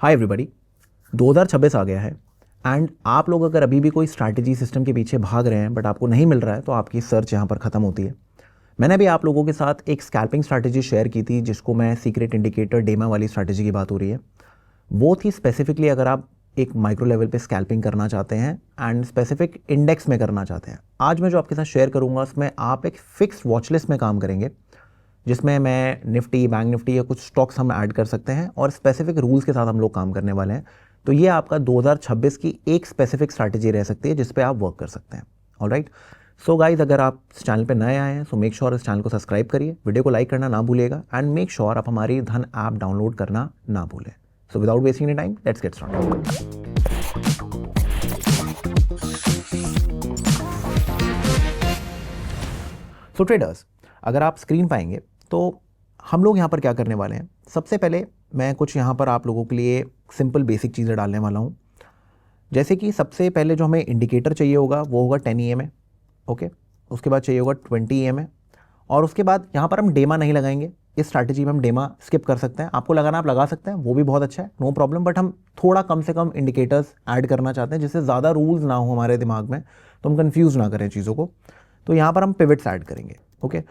Hi everybody, 2026 आ गया है and आप लोग अगर अभी भी कोई स्ट्रैटेजी सिस्टम के पीछे भाग रहे हैं बट आपको नहीं मिल रहा है तो आपकी सर्च यहाँ पर ख़त्म होती है। मैंने भी आप लोगों के साथ एक स्कैल्पिंग स्ट्रैटेजी शेयर की थी जिसको मैं सीक्रेट इंडिकेटर डेमा वाली स्ट्रैटेजी की बात हो रही है। वो थी स्पेसिफिकली अगर आप एक माइक्रो लेवल पे स्कैल्पिंग करना चाहते हैं एंड स्पेसिफिक इंडेक्स में करना चाहते हैं। आज मैं जो आपके साथ शेयर करूँगा उसमें आप एक फिक्स वॉच लिस्ट में काम करेंगे जिसमें मैं निफ्टी, बैंक निफ्टी या कुछ स्टॉक्स हम ऐड कर सकते हैं और स्पेसिफिक रूल्स के साथ हम लोग काम करने वाले हैं। तो ये आपका 2026 की एक स्पेसिफिक स्ट्रैटेजी रह सकती है जिस पे आप वर्क कर सकते हैं। ऑलराइट, सो गाइज, अगर आप इस चैनल पे नए आए हैं सो मेक श्योर इस चैनल को सब्सक्राइब करिए, वीडियो को लाइक करना ना भूलिएगा एंड मेक श्योर आप हमारी धन ऐप डाउनलोड करना ना भूलें। So without wasting any time, let's get started. So traders, अगर आप स्क्रीन पाएंगे तो हम लोग यहाँ पर क्या करने वाले हैं। सबसे पहले मैं कुछ यहाँ पर आप लोगों के लिए सिंपल बेसिक चीज़ें डालने वाला हूँ। जैसे कि सबसे पहले जो हमें इंडिकेटर चाहिए होगा वो होगा 10 EMA। ओके, उसके बाद चाहिए होगा 20 EMA और उसके बाद यहाँ पर हम डेमा नहीं लगाएंगे। इस स्ट्रैटेजी में हम डेमा स्किप कर सकते हैं, आपको लगाना आप लगा सकते हैं, वो भी बहुत अच्छा है, नो प्रॉब्लम। बट हम थोड़ा कम से कम इंडिकेटर्स ऐड करना चाहते हैं जिससे ज़्यादा रूल्स ना हो हमारे दिमाग में, तो हम कन्फ्यूज़ ना करें चीज़ों को। तो यहाँ पर हम पिवट्स ऐड करेंगे। ओके,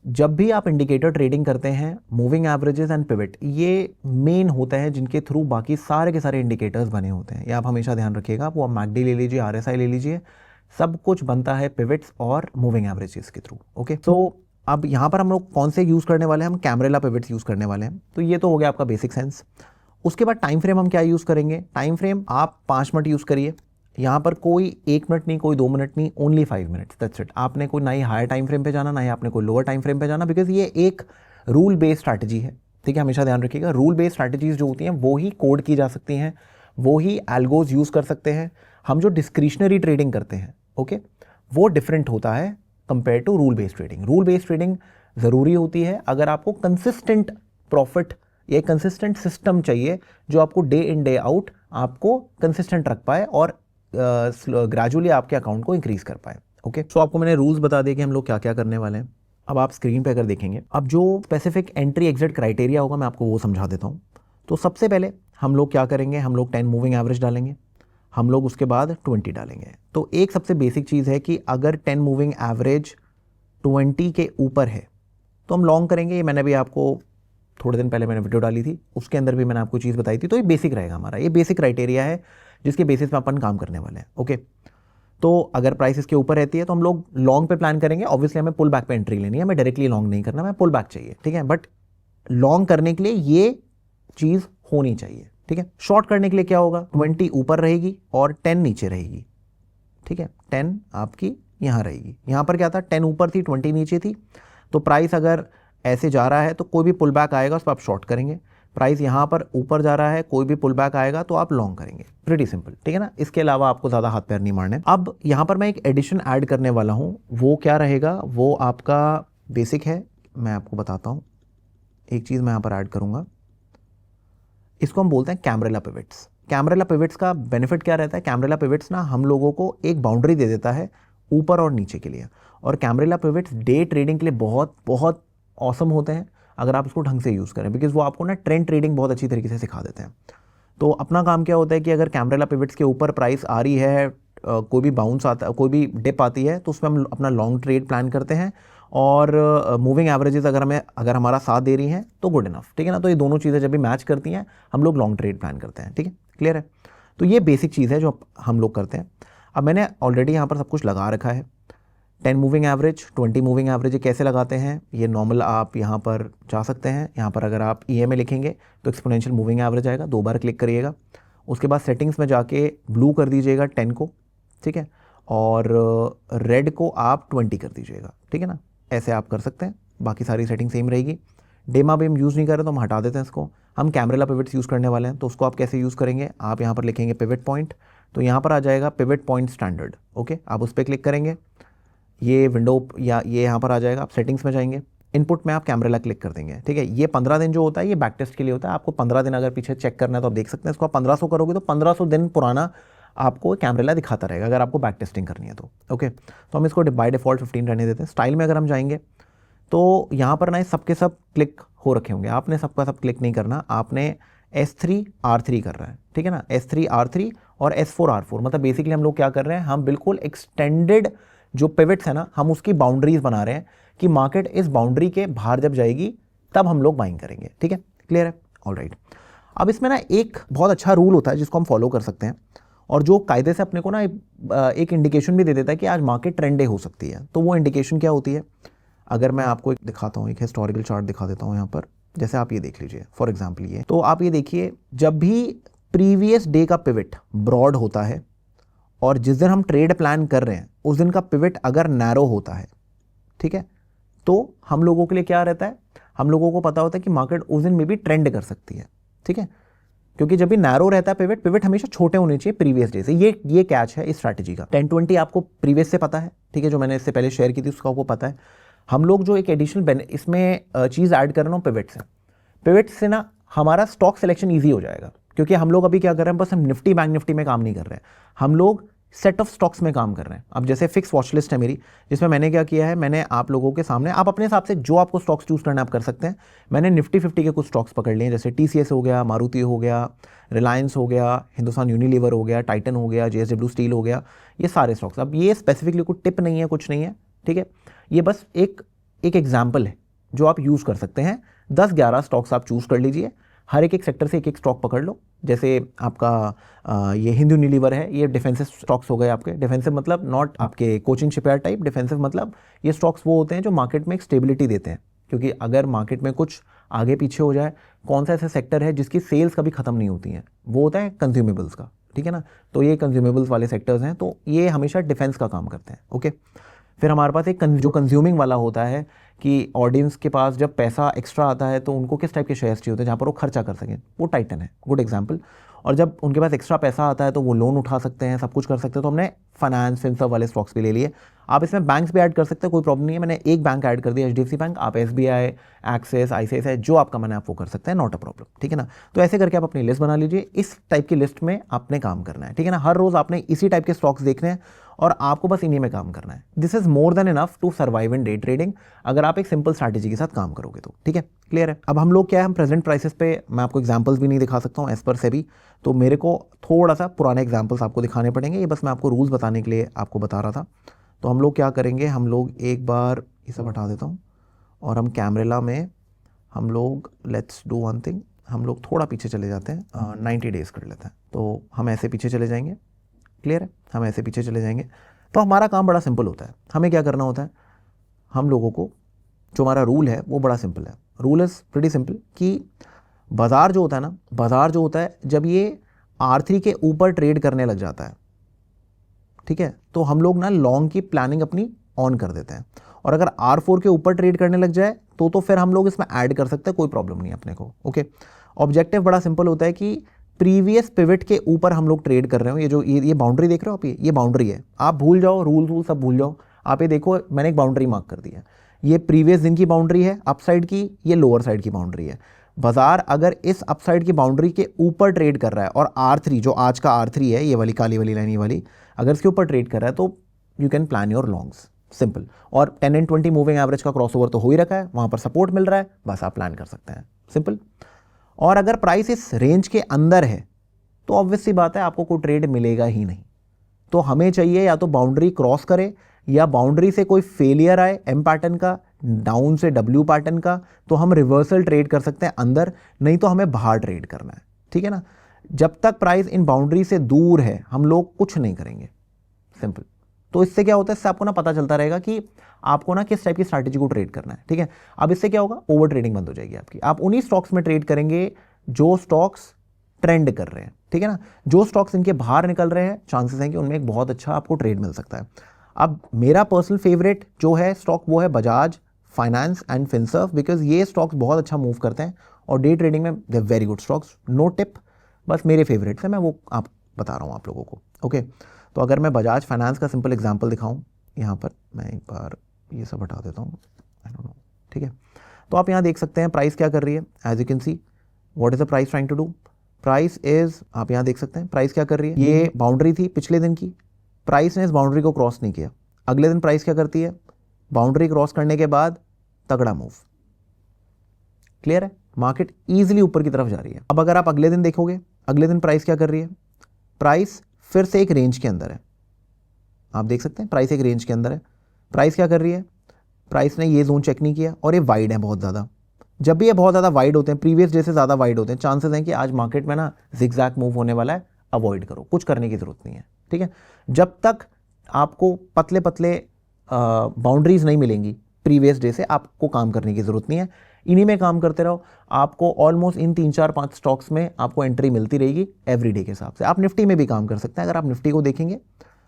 जब भी आप इंडिकेटर ट्रेडिंग करते हैं, मूविंग एवरेजेस एंड पिवट ये मेन होता है जिनके थ्रू बाकी सारे के सारे इंडिकेटर्स बने होते हैं। ये आप हमेशा ध्यान रखिएगा। वो आप मैकडी ले लीजिए, RSI ले लीजिए, सब कुछ बनता है पिवट्स और मूविंग एवरेजेस के थ्रू। ओके, तो अब यहाँ पर हम लोग कौन से यूज़ करने वाले हैं, हम कैमरेला पिवट्स यूज़ करने वाले हैं। तो ये तो हो गया आपका बेसिक सेंस। उसके बाद टाइम फ्रेम हम क्या यूज़ करेंगे। टाइम फ्रेम आप 5 मिनट यूज़ करिए। यहाँ पर कोई 1 मिनट नहीं, कोई 2 मिनट नहीं, ओनली 5 मिनट्स, दैट्स इट। आपने कोई ना ही हायर टाइम फ्रेम पे जाना, ना ही आपने कोई लोअर टाइम फ्रेम पे जाना, बिकॉज ये एक रूल बेस्ड स्ट्रैटेजी है। ठीक है, हमेशा ध्यान रखिएगा, रूल बेस्ड स्ट्रैटेजीज जो होती हैं वो ही कोड की जा सकती हैं, वो ही एल्गोज यूज़ कर सकते हैं। हम जो डिस्क्रिशनरी ट्रेडिंग करते हैं, ओके, वो डिफरेंट होता है compare to rule based trading. Rule based trading ज़रूरी होती है अगर आपको कंसिस्टेंट प्रॉफिट या कंसिस्टेंट सिस्टम चाहिए जो आपको डे इन डे आउट आपको कंसिस्टेंट रख पाए और ग्रेजुअली आपके अकाउंट को इंक्रीज कर पाए। ओके, सो आपको मैंने रूल्स बता दिए कि हम लोग क्या क्या करने वाले हैं। अब आप स्क्रीन पे अगर देखेंगे, अब जो स्पेसिफिक एंट्री एग्जिट क्राइटेरिया होगा मैं आपको वो समझा देता हूँ। तो सबसे पहले हम लोग क्या करेंगे, हम लोग 10 मूविंग एवरेज डालेंगे, हम लोग उसके बाद 20 डालेंगे। तो एक सबसे बेसिक चीज़ है कि अगर 10 मूविंग एवरेज 20 के ऊपर है तो हम लॉन्ग करेंगे। ये मैंने भी आपको थोड़े दिन पहले मैंने वीडियो डाली थी, उसके अंदर भी मैंने आपको चीज़ बताई थी। तो ये बेसिक रहेगा हमारा, ये बेसिक क्राइटेरिया है जिसके बेसिस पे अपन काम करने वाले हैं। ओके, तो अगर प्राइस इसके ऊपर रहती है तो हम लोग लॉन्ग पे प्लान करेंगे। ऑब्वियसली हमें पुल बैक पे एंट्री लेनी है, हमें डायरेक्टली लॉन्ग नहीं करना, हमें पुल बैक चाहिए। ठीक है, बट लॉन्ग करने के लिए ये चीज़ होनी चाहिए। ठीक है, शॉर्ट करने के लिए क्या होगा, 20 ऊपर रहेगी और 10 नीचे रहेगी। ठीक है, 10 आपकी यहाँ रहेगी। यहाँ पर क्या था, 10 ऊपर थी, 20 नीचे थी। तो प्राइस अगर ऐसे जा रहा है तो कोई भी पुल बैक आएगा उस पर आप शॉर्ट करेंगे। प्राइस यहाँ पर ऊपर जा रहा है, कोई भी पुल बैक आएगा तो आप लॉन्ग करेंगे। प्रीटी सिंपल, ठीक है ना। इसके अलावा आपको ज़्यादा हाथ पैर नहीं मारने। अब यहाँ पर मैं एक एडिशन ऐड करने वाला हूँ, वो क्या रहेगा, वो आपका बेसिक है, मैं आपको बताता हूँ। एक चीज़ मैं यहाँ पर ऐड करूँगा, इसको हम बोलते हैं कैमरेला पिवट्स। कैमरेला पिवट्स का बेनिफिट क्या रहता है, कैमरेला पिवट्स ना हम लोगों को एक बाउंड्री दे देता है ऊपर और नीचे के लिए। और कैमरेला पिवट्स डे ट्रेडिंग के लिए बहुत बहुत ऑसम होते हैं अगर आप इसको ढंग से यूज़ करें, बिकॉज वो आपको ना ट्रेंड ट्रेडिंग बहुत अच्छी तरीके से सिखा देते हैं। तो अपना काम क्या होता है कि अगर कैमरेला पिवट्स के ऊपर प्राइस आ रही है, कोई भी बाउंस आता है, कोई भी डिप आती है, तो उसमें हम अपना लॉन्ग ट्रेड प्लान करते हैं और मूविंग एवरेजेस अगर हमारा साथ दे रही हैं तो गुड इनफ। ठीक है ना, तो ये दोनों चीज़ें जब भी मैच करती हैं हम लोग लॉन्ग ट्रेड प्लान करते हैं। ठीक है, क्लियर है। तो ये बेसिक चीज़ है जो हम लोग करते हैं। अब मैंने ऑलरेडी यहाँ पर सब कुछ लगा रखा है। 10 मूविंग एवरेज, 20 मूविंग एवरेज कैसे लगाते हैं, ये नॉर्मल आप यहाँ पर जा सकते हैं। यहाँ पर अगर आप EMA लिखेंगे तो एक्सपोनेंशियल मूविंग एवरेज आएगा, 2 बार क्लिक करिएगा। उसके बाद सेटिंग्स में जाके ब्लू कर दीजिएगा 10 को, ठीक है, और रेड को आप 20 कर दीजिएगा। ठीक है ना, ऐसे आप कर सकते हैं, बाकी सारी सेटिंग सेम रहेगी। डेमा भी हम यूज़ नहीं कर रहे तो हम हटा देते हैं इसको। हम कैमरेला पिवट्स यूज़ करने वाले हैं, तो उसको आप कैसे यूज़ करेंगे, आप यहाँ पर लिखेंगे पिवट पॉइंट, तो यहाँ पर आ जाएगा पिवट पॉइंट स्टैंडर्ड। ओके, आप उस पर क्लिक करेंगे, ये विंडो या ये यहाँ पर आ जाएगा। आप सेटिंग्स में जाएंगे, इनपुट में आप कैमरेला क्लिक कर देंगे। ठीक है, ये 15 दिन जो होता है ये बैक टेस्ट के लिए होता है। आपको 15 दिन अगर पीछे चेक करना है तो आप देख सकते हैं। इसको आप 1500 करोगे तो 1500 दिन पुराना आपको कैमरेला दिखाता रहेगा अगर आपको बैक टेस्टिंग करनी है तो। ओके, तो हम इसको बाय डिफ़ॉल्ट 15 रहने देते हैं। स्टाइल में अगर हम जाएंगे तो यहाँ पर ना सबके सब क्लिक हो रखे होंगे, आपने सबका सब क्लिक नहीं करना, आपने S3 R3 कर रहा है, ठीक है ना, S3 R3 और S4 R4, मतलब बेसिकली हम लोग क्या कर रहे हैं, हम बिल्कुल एक्सटेंडेड जो पिवट्स है ना, हम उसकी बाउंड्रीज बना रहे हैं कि मार्केट इस बाउंड्री के बाहर जब जाएगी तब हम लोग बाइंग करेंगे, ठीक है, क्लियर है, ऑलराइट। अब इसमें ना एक बहुत अच्छा रूल होता है जिसको हम फॉलो कर सकते हैं और जो कायदे से अपने को ना एक इंडिकेशन भी दे देता है कि आज मार्केट ट्रेंड डे हो सकती है। तो वो इंडिकेशन क्या होती है, अगर मैं आपको एक दिखाता हूँ, एक हिस्टोरिकल चार्ट दिखा देता हूँ यहाँ पर, जैसे आप ये देख लीजिए फॉर एग्जांपल ये, तो आप ये देखिए जब भी प्रीवियस डे का पिवट ब्रॉड होता है और जिस दिन हम ट्रेड प्लान कर रहे हैं उस दिन का पिवट अगर नैरो होता है, ठीक है, तो हम लोगों के लिए क्या रहता है, हम लोगों को पता होता है कि मार्केट उस दिन में भी ट्रेंड कर सकती है, ठीक है, क्योंकि जब भी नैरो रहता है पिवट हमेशा छोटे होने चाहिए प्रीवियस डे से। ये कैच है इस स्ट्रैटेजी का। 10-20 आपको प्रीवियस से पता है, ठीक है, जो मैंने इससे पहले शेयर की थी उसका आपको पता है। हम लोग जो एक एडिशनल इसमें चीज़ ऐड कर रहा हूँ पिवट से ना हमारा स्टॉक सिलेक्शन ईजी हो जाएगा, क्योंकि हम लोग अभी क्या कर रहे हैं, बस हम निफ्टी बैंक निफ्टी में काम नहीं कर रहे हैं, हम लोग सेट ऑफ स्टॉक्स में काम कर रहे हैं। अब जैसे फिक्स वॉच लिस्ट है मेरी, जिसमें मैंने क्या किया है, मैंने आप लोगों के सामने, आप अपने हिसाब से जो आपको स्टॉक्स चूज करना आप कर सकते हैं, मैंने निफ्टी 50 के कुछ स्टॉक्स पकड़ लिए हैं, जैसे TCS हो गया, मारुति हो गया, रिलायंस हो गया, हिंदुस्तान यूनिलीवर हो गया, टाइटन हो गया, JSW स्टील हो गया, ये सारे स्टॉक्स। अब ये स्पेसिफिकली कोई टिप नहीं है, कुछ नहीं है, ठीक है, ये बस एक एग्जाम्पल है जो आप यूज़ कर सकते हैं। 10-11 स्टॉक्स आप चूज़ कर लीजिए, हर एक सेक्टर से एक स्टॉक पकड़ लो। जैसे आपका ये हिंदू यूनिलीवर है, ये डिफेंसिव स्टॉक्स हो गए आपके। डिफेंसिव मतलब नॉट आपके कोचिंग शिपयार्ड टाइप, डिफेंसिव मतलब ये स्टॉक्स वो होते हैं जो मार्केट में एक स्टेबिलिटी देते हैं, क्योंकि अगर मार्केट में कुछ आगे पीछे हो जाए, कौन सा ऐसा सेक्टर है जिसकी सेल्स कभी खत्म नहीं होती हैं, वो होता है कंज्यूमेबल्स का, ठीक है ना, तो ये कंज्यूमेबल्स वाले सेक्टर्स हैं, तो ये हमेशा डिफेंस का काम करते हैं, ओके। फिर हमारे पास एक जो कंज्यूमिंग वाला होता है कि ऑडियंस के पास जब पैसा एक्स्ट्रा आता है तो उनको किस टाइप के शेयर्स चाहिए होते हैं जहाँ पर वो खर्चा कर सकें, वो टाइटन है, गुड एग्जांपल। और जब उनके पास एक्स्ट्रा पैसा आता है तो वो लोन उठा सकते हैं, सब कुछ कर सकते हैं, तो हमने फाइनेंस फिनसर्व वाले स्टॉक्स भी ले लिए। आप इसमें बैंक्स भी ऐड कर सकते हैं, कोई प्रॉब्लम नहीं है, मैंने एक बैंक ऐड कर दिया HDFC बैंक, आप SBI, एक्सिस, ICICI जो आपका मन है आप वो कर सकते हैं, नॉट अ प्रॉब्लम, ठीक है ना। तो ऐसे करके आप अपनी लिस्ट बना लीजिए, इस टाइप की लिस्ट में आपने काम करना है, ठीक है ना, हर रोज आपने इसी टाइप के स्टॉक्स देखने हैं और आपको बस इन्हीं में काम करना है। This is more than enough to survive in day trading, अगर आप एक सिंपल स्ट्रैटेजी के साथ काम करोगे तो, ठीक है, क्लियर है। अब हम लोग क्या है, हम प्रेजेंट प्राइसेस पे, मैं आपको एग्जांपल्स भी नहीं दिखा सकता हूँ एज पर सेबी, तो मेरे को थोड़ा सा पुराने एग्जांपल्स आपको दिखाने पड़ेंगे, ये बस मैं आपको रूल्स बताने के लिए आपको बता रहा था। तो हम लोग क्या करेंगे, हम लोग एक बार ये सब हटा देता हूँ और हम कैमरेला में हम लोग लेट्स डू वन थिंग, हम लोग थोड़ा पीछे चले जाते हैं, 90 डेज कर लेते हैं, तो हम ऐसे पीछे चले जाएंगे, क्लियर है, हम ऐसे पीछे चले जाएंगे। तो हमारा काम बड़ा सिंपल होता है, हमें क्या करना होता है, हम लोगों को जो हमारा रूल है वो बड़ा सिंपल है। रूल इज़ प्रीटी सिंपल कि बाज़ार जो होता है ना, बाज़ार जो होता है जब ये R3 के ऊपर ट्रेड करने लग जाता है, ठीक है, तो हम लोग ना लॉन्ग की प्लानिंग अपनी ऑन कर देते हैं, और अगर R4 के ऊपर ट्रेड करने लग जाए तो फिर हम लोग इसमें ऐड कर सकते हैं, कोई प्रॉब्लम नहीं है अपने को, ओके। ऑब्जेक्टिव बड़ा सिंपल होता है कि प्रीवियस पिवट के ऊपर हम लोग ट्रेड कर रहे हो, ये जो ये बाउंड्री देख रहे हो आप, ये बाउंड्री है, आप भूल जाओ रूल सब भूल जाओ, आप ये देखो मैंने एक बाउंड्री मार्क कर दी है, ये प्रीवियस दिन की बाउंड्री है अप साइड की, ये लोअर साइड की बाउंड्री है। बाजार अगर इस अप साइड की बाउंड्री के ऊपर ट्रेड कर रहा है और R3 जो आज का R3 है, ये वाली काली वाली लाइन, ये वाली अगर इसके ऊपर ट्रेड कर रहा है तो you can plan your longs, simple. और 10 and 20 मूविंग एवरेज का क्रॉसओवर तो हो ही रखा है, वहां पर सपोर्ट मिल रहा है, बस आप प्लान कर सकते हैं, सिंपल। और अगर प्राइस इस रेंज के अंदर है तो ऑब्वियस सी बात है आपको कोई ट्रेड मिलेगा ही नहीं, तो हमें चाहिए या तो बाउंड्री क्रॉस करे या बाउंड्री से कोई फेलियर आए M पैटर्न का, डाउन से W पैटर्न का, तो हम रिवर्सल ट्रेड कर सकते हैं अंदर, नहीं तो हमें बाहर ट्रेड करना है, ठीक है ना। जब तक प्राइस इन बाउंड्री से दूर है हम लोग कुछ नहीं करेंगे, सिंपल। तो इससे क्या होता है, इससे आपको ना पता चलता रहेगा कि आपको ना किस टाइप की स्ट्रैटेजी को ट्रेड करना है, ठीक है। अब इससे क्या होगा, ओवर ट्रेडिंग बंद हो जाएगी आपकी, आप उन्हीं स्टॉक्स में ट्रेड करेंगे जो स्टॉक्स ट्रेंड कर रहे हैं, ठीक है ना। जो स्टॉक्स इनके बाहर निकल रहे हैं चांसेस हैं कि उनमें एक बहुत अच्छा आपको ट्रेड मिल सकता है। अब मेरा पर्सनल फेवरेट जो है स्टॉक वो है Bajaj finance and Finserv, because ये स्टॉक्स बहुत अच्छा मूव करते हैं और डे ट्रेडिंग में they very good stocks, no tip, बस मेरे फेवरेट्स हैं, मैं वो आप बता रहा हूँ आप लोगों को, ओके। तो अगर मैं बजाज फाइनेंस का सिंपल एग्जांपल दिखाऊं, यहाँ पर मैं एक बार ये सब हटा देता हूँ, आई डोंट नो, ठीक है। तो आप यहाँ देख सकते हैं प्राइस क्या कर रही है, as you can see what is the price trying to do, price is, आप यहाँ देख सकते हैं प्राइस क्या कर रही है, ये बाउंड्री थी पिछले दिन की, प्राइस ने इस बाउंड्री को क्रॉस नहीं किया, अगले दिन प्राइस क्या करती है, बाउंड्री क्रॉस करने के बाद तगड़ा मूव, क्लियर है। मार्केट ईजिली ऊपर की तरफ जा रही है। अब अगर आप अगले दिन देखोगे, अगले दिन प्राइस क्या कर रही है, प्राइस फिर से एक रेंज के अंदर है। आप देख सकते हैं प्राइस एक रेंज के अंदर है। प्राइस क्या कर रही है, प्राइस ने ये जोन चेक नहीं किया और ये वाइड है बहुत ज़्यादा। जब भी ये बहुत ज़्यादा वाइड होते हैं, प्रीवियस डे से ज़्यादा वाइड होते हैं, चांसेस हैं कि आज मार्केट में ना जिगजैग मूव होने वाला है। अवॉइड करो, कुछ करने की ज़रूरत नहीं है, ठीक है। जब तक आपको पतले पतले बाउंड्रीज नहीं मिलेंगी प्रीवियस डे से, आपको काम करने की ज़रूरत नहीं है। इन्हीं में काम करते रहो। आपको ऑलमोस्ट इन 3-4-5 स्टॉक्स में आपको एंट्री मिलती रहेगी एवरी डे के हिसाब से। आप निफ्टी में भी काम कर सकते हैं। अगर आप निफ्टी को देखेंगे,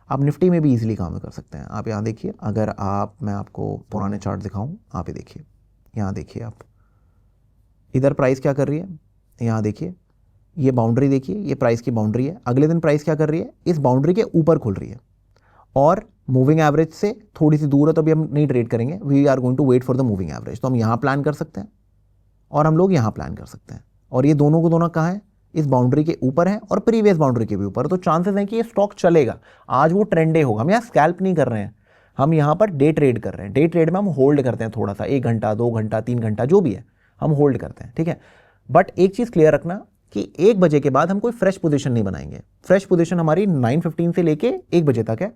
आप निफ्टी में भी इजीली काम कर सकते हैं। आप यहाँ देखिए, अगर मैं आपको पुराने चार्ट दिखाऊं, आप ये देखिए, यहाँ देखिए, आप इधर प्राइस क्या कर रही है, यहाँ देखिए, ये बाउंड्री देखिए, ये प्राइस की बाउंड्री है। अगले दिन प्राइस क्या कर रही है, इस बाउंड्री के ऊपर खुल रही है और मूविंग एवरेज से थोड़ी सी दूर है, तो अभी हम नहीं ट्रेड करेंगे। We are going to wait for the moving average. तो हम यहाँ प्लान कर सकते हैं और हम लोग यहाँ प्लान कर सकते हैं। और ये दोनों को दोनों कहाँ है, इस बाउंड्री के ऊपर है और प्रीवियस बाउंड्री के भी ऊपर। तो चांसेस हैं कि ये स्टॉक चलेगा, आज वो ट्रेंड डे होगा। हम यहाँ स्कैल्प नहीं कर रहे हैं, हम यहाँ पर डे ट्रेड कर रहे हैं। डे ट्रेड में हम होल्ड करते हैं थोड़ा सा, 1 घंटा 2 घंटा 3 घंटा जो भी है, हम होल्ड करते हैं, ठीक है। बट एक चीज़ क्लियर रखना कि 1 बजे के बाद हम कोई फ्रेश पोजीशन नहीं बनाएंगे। फ्रेश पोजीशन हमारी 9:15 से लेके 1 बजे तक है।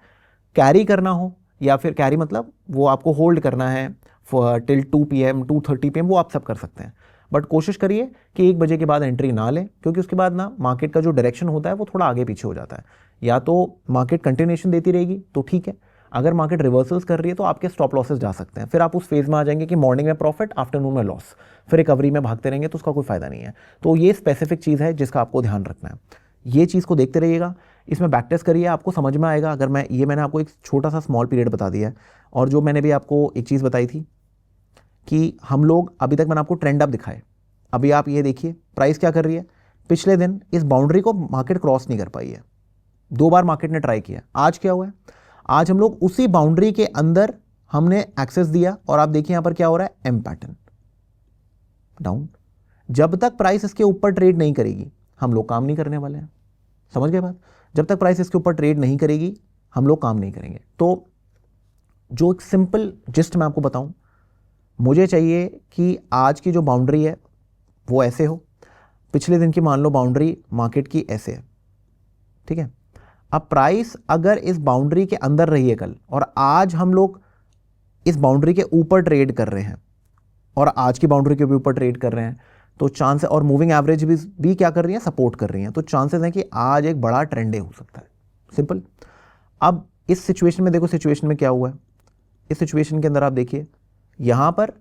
कैरी करना हो या फिर कैरी मतलब वो आपको होल्ड करना है टिल 2 PM 2:30 PM, वो आप सब कर सकते हैं। बट कोशिश करिए कि 1 बजे के बाद एंट्री ना लें, क्योंकि उसके बाद ना मार्केट का जो डायरेक्शन होता है वो थोड़ा आगे पीछे हो जाता है। या तो मार्केट कंटिन्यूएशन देती रहेगी तो ठीक है, अगर मार्केट रिवर्सल्स कर रही है तो आपके स्टॉप लॉसेस जा सकते हैं। फिर आप उस फेज में आ जाएंगे कि मॉर्निंग में प्रॉफिट, आफ्टरनून में लॉस, फिर रिकवरी में भागते रहेंगे तो उसका कोई फायदा नहीं है। तो ये स्पेसिफिक चीज़ है जिसका आपको ध्यान रखना है। ये चीज़ को देखते रहिएगा, इसमें बैक टेस्ट करिए, आपको समझ में आएगा। अगर मैंने आपको एक छोटा सा स्मॉल पीरियड बता दिया है। और जो मैंने भी आपको एक चीज़ बताई थी कि हम लोग अभी तक मैंने आपको ट्रेंड अप दिखाए। अभी आप ये देखिए प्राइस क्या कर रही है, पिछले दिन इस बाउंड्री को मार्केट क्रॉस नहीं कर पाई है। 2 बार मार्केट ने ट्राई किया। आज क्या हुआ है, आज हम लोग उसी बाउंड्री के अंदर हमने एक्सेस दिया और आप देखिए यहां पर क्या हो रहा है, एम पैटर्न डाउन। जब तक प्राइस इसके ऊपर ट्रेड नहीं करेगी हम लोग काम नहीं करने वाले हैं। समझ गए बात? जब तक प्राइस इसके ऊपर ट्रेड नहीं करेगी हम लोग काम नहीं करेंगे। तो जो एक सिंपल जिस्ट मैं आपको बताऊं, मुझे चाहिए कि आज की जो बाउंड्री है वो ऐसे हो, पिछले दिन की मान लो बाउंड्री मार्केट की ऐसे है, ठीक है। अब प्राइस अगर इस बाउंड्री के अंदर रही है कल और आज हम लोग इस बाउंड्री के ऊपर ट्रेड कर रहे हैं और आज की बाउंड्री के भी ऊपर ट्रेड कर रहे हैं, तो चांस और मूविंग एवरेज भी क्या कर रही है, सपोर्ट कर रही हैं, तो चांसेस हैं कि आज एक बड़ा ट्रेंड डे हो सकता है। सिंपल। अब इस सिचुएशन में देखो, सिचुएशन में क्या हुआ है, इस सिचुएशन के अंदर आप देखिए यहां पर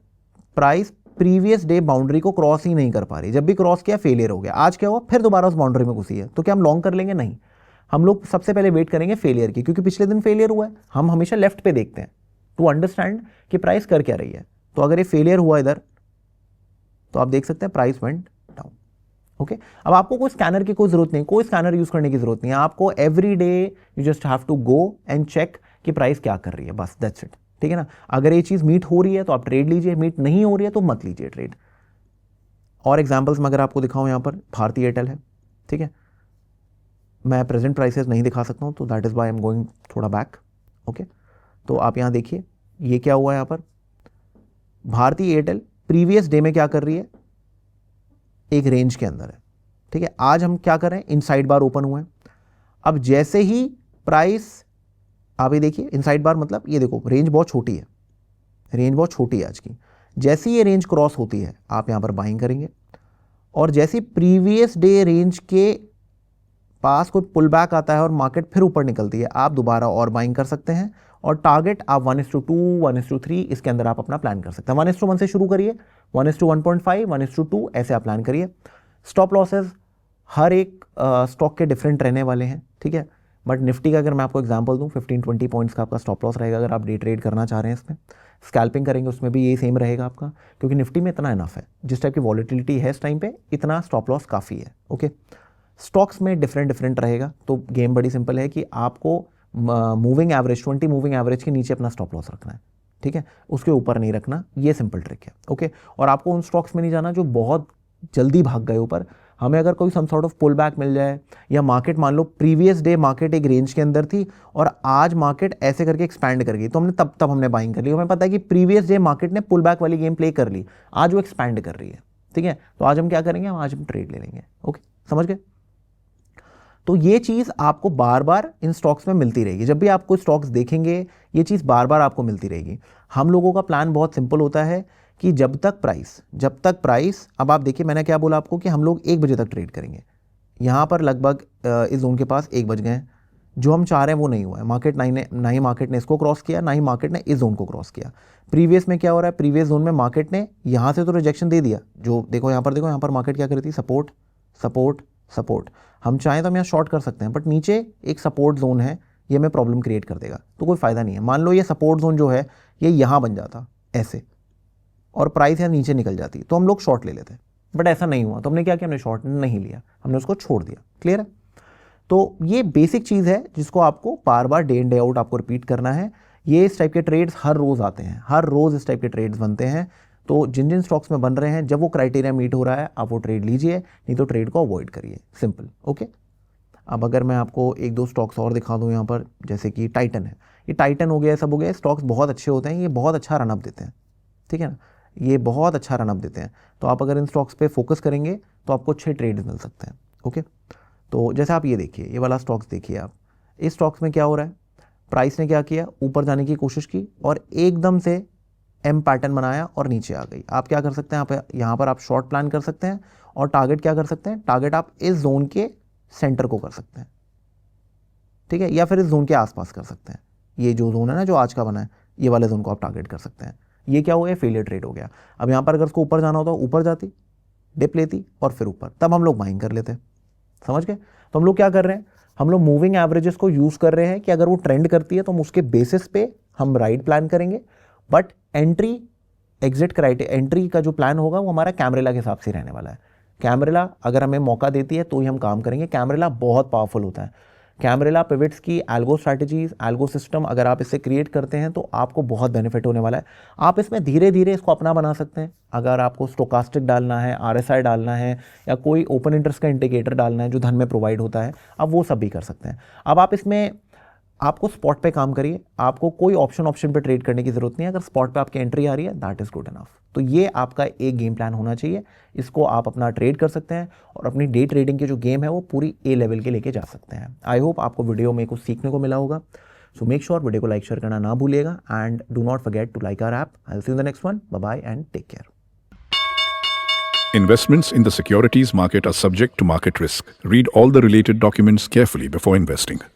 प्राइस प्रीवियस डे बाउंड्री को क्रॉस ही नहीं कर पा रही। जब भी क्रॉस किया फेलियर हो गया। आज क्या हुआ, फिर दोबारा उस बाउंड्री में घुसी है। तो क्या हम लॉन्ग कर लेंगे? नहीं, हम लोग सबसे पहले वेट करेंगे फेलियर की, क्योंकि पिछले दिन फेलियर हुआ है। हम हमेशा लेफ्ट पे देखते हैं टू अंडरस्टैंड कि प्राइस कर क्या रही है। तो अगर ये फेलियर हुआ इधर तो आप देख सकते हैं प्राइस वेंट डाउन। ओके, अब आपको कोई स्कैनर की कोई जरूरत नहीं, कोई स्कैनर यूज करने की जरूरत नहीं है आपको। Every day you just have to go and check कि प्राइस क्या कर रही है, बस दैट्स इट, ठीक है ना। अगर ये चीज मीट हो रही है तो आप ट्रेड लीजिए, मीट नहीं हो रही है तो मत लीजिए ट्रेड। और एग्जांपल्स में अगर आपको दिखाऊं, यहां पर भारती एयरटेल है, ठीक है। मैं प्रेजेंट प्राइसेस नहीं दिखा सकता हूं, तो that is why I am going थोड़ा बैक। ओके, तो आप यहां देखिए ये क्या हुआ, यहां पर भारती एयरटेल प्रीवियस डे में क्या कर रही है, एक रेंज के अंदर है, ठीक है। आज हम क्या कर रहे हैं, इनसाइड बार ओपन हुए हैं। अब जैसे ही प्राइस, आप ये देखिए इनसाइड बार मतलब ये देखो रेंज बहुत छोटी है, रेंज बहुत छोटी है आज की। जैसे ही ये रेंज क्रॉस होती है आप यहां पर बाइंग करेंगे, और जैसे प्रीवियस डे रेंज के पास कोई पुल बैक आता है और मार्केट फिर ऊपर निकलती है, आप दोबारा और बाइंग कर सकते हैं। और टारगेट आप 1:2, 1:3 इसके अंदर आप अपना प्लान कर सकते हैं। 1:1 से शुरू करिए, 1:1.5, 1:2 ऐसे आप प्लान करिए। स्टॉप लॉसेस हर एक स्टॉक के डिफरेंट रहने वाले हैं, ठीक है। बट निफ्टी का अगर मैं आपको एग्जांपल दूं, 15-20 पॉइंट्स का आपका स्टॉप लॉस रहेगा अगर आप डे ट्रेड करना चाह रहे हैं। इसमें स्कैल्पिंग करेंगे उसमें भी यही सेम रहेगा आपका, क्योंकि निफ्टी में इतना इनफ है, जिस टाइप की वॉलिटिलिटी है इस टाइम पे इतना स्टॉप लॉस काफ़ी है। ओके, स्टॉक्स में डिफरेंट रहेगा। तो गेम बड़ी सिंपल है कि आपको मूविंग एवरेज 20 मूविंग एवरेज के नीचे अपना स्टॉप लॉस रखना है, ठीक है, उसके ऊपर नहीं रखना। ये सिंपल ट्रिक है। ओके, और आपको उन स्टॉक्स में नहीं जाना जो बहुत जल्दी भाग गए ऊपर। हमें अगर कोई some sort of pull back मिल जाए, या मार्केट मान लो प्रीवियस डे मार्केट एक रेंज के अंदर थी और आज मार्केट ऐसे करके एक्सपैंड कर गई, तो हमने तब हमने बाइंग कर ली। हमें पता है कि प्रीवियस डे मार्केट ने पुल बैक वाली गेम प्ले कर ली, आज वो एक्सपैंड कर रही है, ठीक है, तो आज हम क्या करेंगे, आज हम ट्रेड ले लेंगे। ओके, समझ गए। तो ये चीज़ आपको बार बार इन स्टॉक्स में मिलती रहेगी, जब भी आपको स्टॉक्स देखेंगे ये चीज़ बार बार आपको मिलती रहेगी। हम लोगों का प्लान बहुत सिंपल होता है कि जब तक प्राइस, अब आप देखिए मैंने क्या बोला आपको कि हम लोग 1 बजे तक ट्रेड करेंगे। यहाँ पर लगभग इस जोन के पास 1 बज गए हैं, जो हम चाह रहे हैं वो नहीं हुआ है। मार्केट ना ही मार्केट ने इसको क्रॉस किया, ना ही मार्केट ने इस जोन को क्रॉस किया। प्रीवियस में क्या हो रहा है, प्रीवियस जोन में मार्केट ने यहाँ से तो रिजेक्शन दे दिया, जो देखो यहाँ पर मार्केट क्या कर रही थी, सपोर्ट सपोर्ट सपोर्ट। हम चाहें तो हम यहाँ शॉर्ट कर सकते हैं, बट नीचे एक सपोर्ट जोन है, ये हमें प्रॉब्लम क्रिएट कर देगा, तो कोई फ़ायदा नहीं है। मान लो ये सपोर्ट जोन जो है ये यहाँ बन जाता ऐसे, और प्राइस यहाँ नीचे निकल जाती, तो हम लोग शॉर्ट ले लेते, बट ऐसा नहीं हुआ, तो हमने क्या किया, हमने शॉर्ट नहीं लिया, हमने उसको छोड़ दिया। क्लियर है। तो ये बेसिक चीज़ है जिसको आपको बार बार डे इन डे आउट आपको रिपीट करना है। ये इस टाइप के ट्रेड्स हर रोज़ आते हैं, हर रोज़ इस टाइप के ट्रेड्स बनते हैं। तो जिन जिन स्टॉक्स में बन रहे हैं, जब वो क्राइटेरिया मीट हो रहा है आप वो ट्रेड लीजिए, नहीं तो ट्रेड को अवॉइड करिए, सिंपल। ओके, अब अगर मैं आपको 1-2 स्टॉक्स और दिखा दूँ यहाँ पर, जैसे कि टाइटन है, ये टाइटन हो गया, सब हो गया, स्टॉक्स बहुत अच्छे होते हैं, ये बहुत अच्छा रनअप देते हैं, ठीक है ना, ये बहुत अच्छा रनअप देते हैं। तो आप अगर इन स्टॉक्स पे फोकस करेंगे तो आपको अच्छे ट्रेड्स मिल सकते हैं। ओके, तो जैसे आप ये देखिए, ये वाला स्टॉक्स देखिए आप, इस स्टॉक्स में क्या हो रहा है, प्राइस ने क्या किया, ऊपर जाने की कोशिश की और एकदम से एम पैटर्न बनाया और नीचे आ गई। आप क्या कर सकते हैं, यहाँ पर आप शॉर्ट प्लान कर सकते हैं, और टारगेट क्या कर सकते हैं, टारगेट आप इस जोन के सेंटर को कर सकते हैं, ठीक है, या फिर इस जोन के आसपास कर सकते हैं। ये जो जोन है ना, जो आज का बना है, ये वाले जोन को आप टारगेट कर सकते हैं। ये क्या हो गया, फेलियर ट्रेड हो गया। अब यहाँ पर अगर उसको ऊपर जाना होता, ऊपर जाती, डिप लेती और फिर ऊपर, तब हम लोग बाइंग कर लेते, समझ गए। तो हम लोग क्या कर रहे हैं, हम लोग मूविंग एवरेजेस को यूज़ कर रहे हैं कि अगर वो ट्रेंड करती है तो हम उसके बेसिस पे हम राइट प्लान करेंगे, बट एंट्री एग्जिट एंट्री का जो प्लान होगा वो हमारा कैमरेला के हिसाब से रहने वाला है। कैमरेला अगर हमें मौका देती है तो ही हम काम करेंगे। कैमरेला बहुत पावरफुल होता है। कैमरेला पिवट्स की एल्गो स्ट्रैटेजीज, एल्गो सिस्टम अगर आप इससे क्रिएट करते हैं तो आपको बहुत बेनिफिट होने वाला है। आप इसमें धीरे धीरे इसको अपना बना सकते हैं। अगर आपको स्टोकास्टिक डालना है, RSI डालना है, या कोई ओपन इंटरेस्ट का इंडिकेटर डालना है जो धन में प्रोवाइड होता है, आप वो सब भी कर सकते हैं। अब आप इसमें आपको स्पॉट पे काम करिए, आपको कोई ऑप्शन पे ट्रेड करने की जरूरत नहीं है। अगर स्पॉट पे आपकी एंट्री आ रही है, दैट इज गुड इनफ। तो ये आपका एक गेम प्लान होना चाहिए, इसको आप अपना ट्रेड कर सकते हैं और अपनी डे ट्रेडिंग की जो गेम है वो पूरी A लेवल के लेके जा सकते हैं। आई होप आपको वीडियो में कुछ सीखने को मिला होगा। सो मेक श्योर वीडियो को लाइक शेयर करना ना भूलिएगा, and do not forget to like our app. I will see you in the next one. Bye bye and take care. Investments in the securities market are subject to market risk. Read all the related documents carefully before investing.